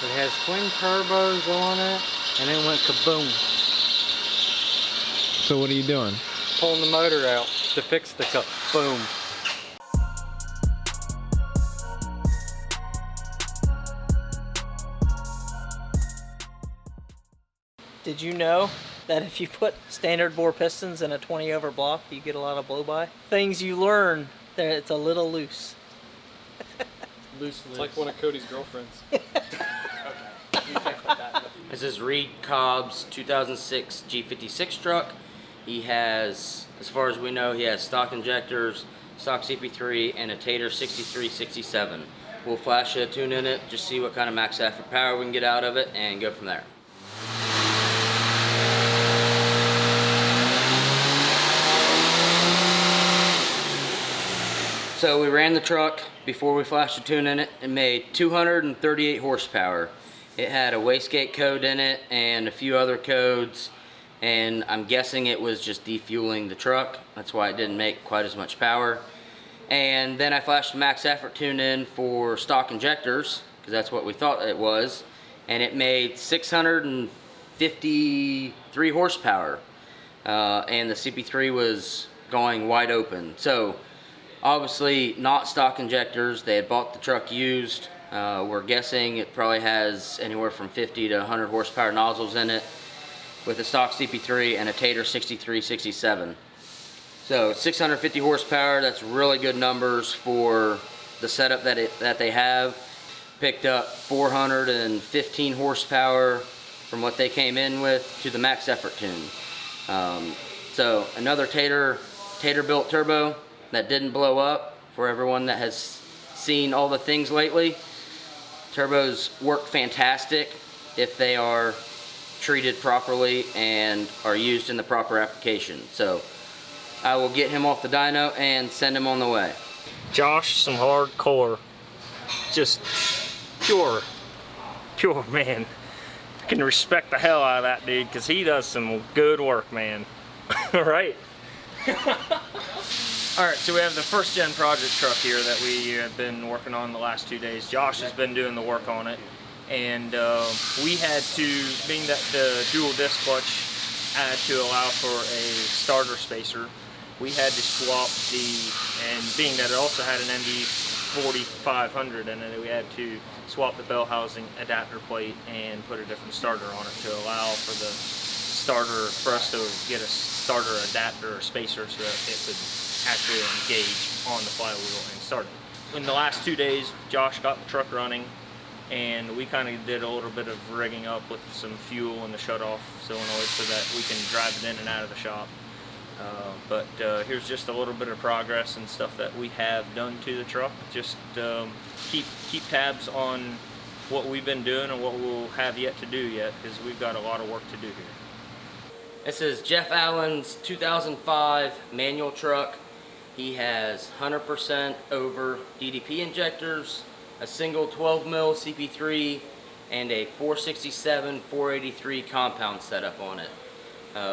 It has twin turbos on it, and it went kaboom. So what are you doing? Pulling the motor out to fix the kaboom. Did you know that if you put standard bore pistons in a 20 over block, you get a lot of blow-by? Things you learn, that it's a little loose. Loose. It's like one of Cody's girlfriends. This is Reed Cobb's 2006 G56 truck. He has, as far as we know, he has stock injectors, stock CP3, and a Tater 6367. We'll flash a tune in it, just see what kind of max effort power we can get out of it, and go from there. So we ran the truck before we flashed the tune in it. It made 238 horsepower. It had a wastegate code in it and a few other codes, and I'm guessing it was just defueling the truck. That's why it didn't make quite as much power. And then I flashed the max effort tune in for stock injectors, because that's what we thought it was, and it made 653 horsepower, and the CP3 was going wide open. So obviously not stock injectors. They had bought the truck used. We're guessing it probably has anywhere from 50 to 100 horsepower nozzles in it, with a stock CP3 and a Tater 6367. So 650 horsepower, that's really good numbers for the setup that they have. Picked up 415 horsepower from what they came in with to the max effort tune. So another Tater built turbo that didn't blow up. For everyone that has seen all the things lately, turbos work fantastic if they are treated properly and are used in the proper application. So I will get him off the dyno and send him on the way. Josh, some hardcore, just pure man. I can respect the hell out of that dude, because he does some good work, man. Right? Alright, so we have the first gen project truck here that we have been working on the last 2 days. Josh has been doing the work on it, and we had to, being that the dual disc clutch had to allow for a starter spacer, we had to swap and being that it also had an MD 4500 in it, we had to swap the bell housing adapter plate and put a different starter on it to allow for the starter, for us to get a starter adapter or spacer so that it could actually engage on the flywheel and start it. In the last 2 days, Josh got the truck running, and we kind of did a little bit of rigging up with some fuel in the shutoff solenoid so that we can drive it in and out of the shop. But here's just a little bit of progress and stuff that we have done to the truck. Just keep tabs on what we've been doing and what we'll have yet to do yet, because we've got a lot of work to do here. This is Jeff Allen's 2005 manual truck. He has 100% over DDP injectors, a single 12 mil CP3, and a 467 483 compound setup on it.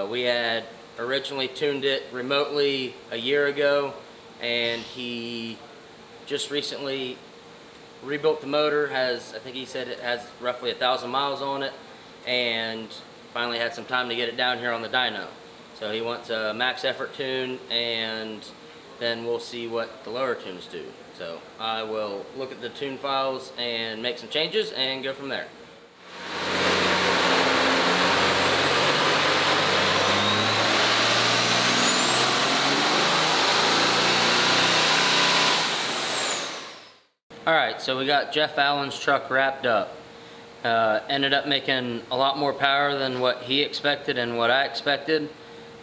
We had originally tuned it remotely a year ago, and he just recently rebuilt the motor. I think he said it has roughly 1,000 miles on it, and finally had some time to get it down here on the dyno. So he wants a max effort tune, and then we'll see what the lower tunes do. So I will look at the tune files and make some changes and go from there. Alright, so we got Jeff Allen's truck wrapped up. Ended up making a lot more power than what he expected and what I expected.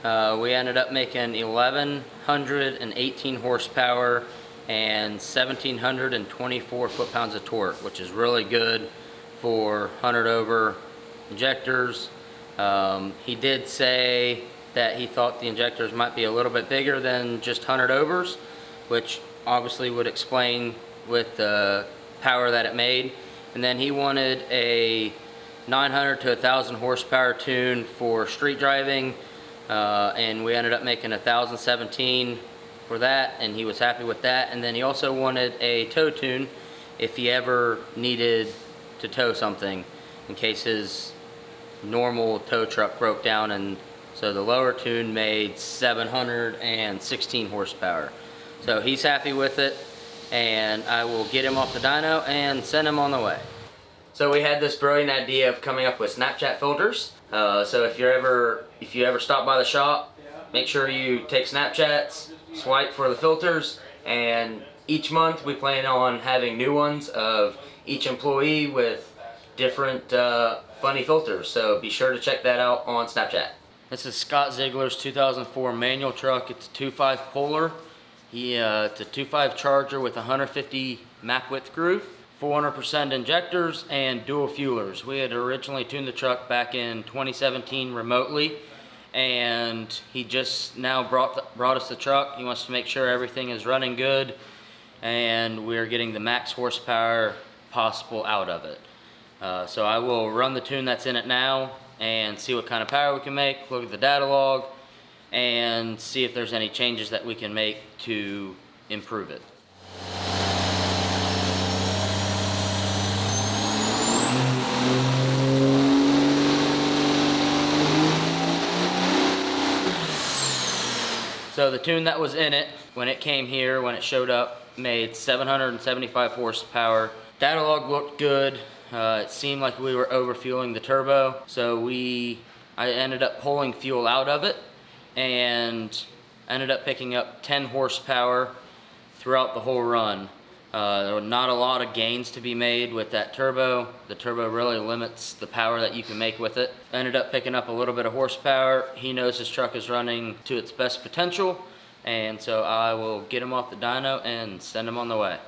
We ended up making 1,118 horsepower and 1,724 foot-pounds of torque, which is really good for 100 over injectors. He did say that he thought the injectors might be a little bit bigger than just 100 overs, which obviously would explain with the power that it made. And then he wanted a 900 to 1,000 horsepower tune for street driving, and we ended up making 1,017 for that, and he was happy with that. And then he also wanted a tow tune if he ever needed to tow something in case his normal tow truck broke down. And so the lower tune made 716 horsepower. So he's happy with it, and I will get him off the dyno and send him on the way. So we had this brilliant idea of coming up with Snapchat filters. So if you ever stop by the shop, make sure you take Snapchats, swipe for the filters, and each month we plan on having new ones of each employee with different funny filters. So be sure to check that out on Snapchat. This is Scott Ziegler's 2004 manual truck. It's a 2.5 Polar. It's a 2.5 Charger with 150 map width groove, 400% injectors, and dual fuelers. We had originally tuned the truck back in 2017 remotely, and he just now brought us the truck. He wants to make sure everything is running good, and we're getting the max horsepower possible out of it. So I will run the tune that's in it now and see what kind of power we can make, look at the data log, and see if there's any changes that we can make to improve it. So the tune that was in it, when it came here, when it showed up, made 775 horsepower. Data log looked good. It seemed like we were overfueling the turbo, so I ended up pulling fuel out of it and ended up picking up 10 horsepower throughout the whole run. There were not a lot of gains to be made with that turbo. The turbo really limits the power that you can make with it. Ended up picking up a little bit of horsepower. He knows his truck is running to its best potential, and so I will get him off the dyno and send him on the way.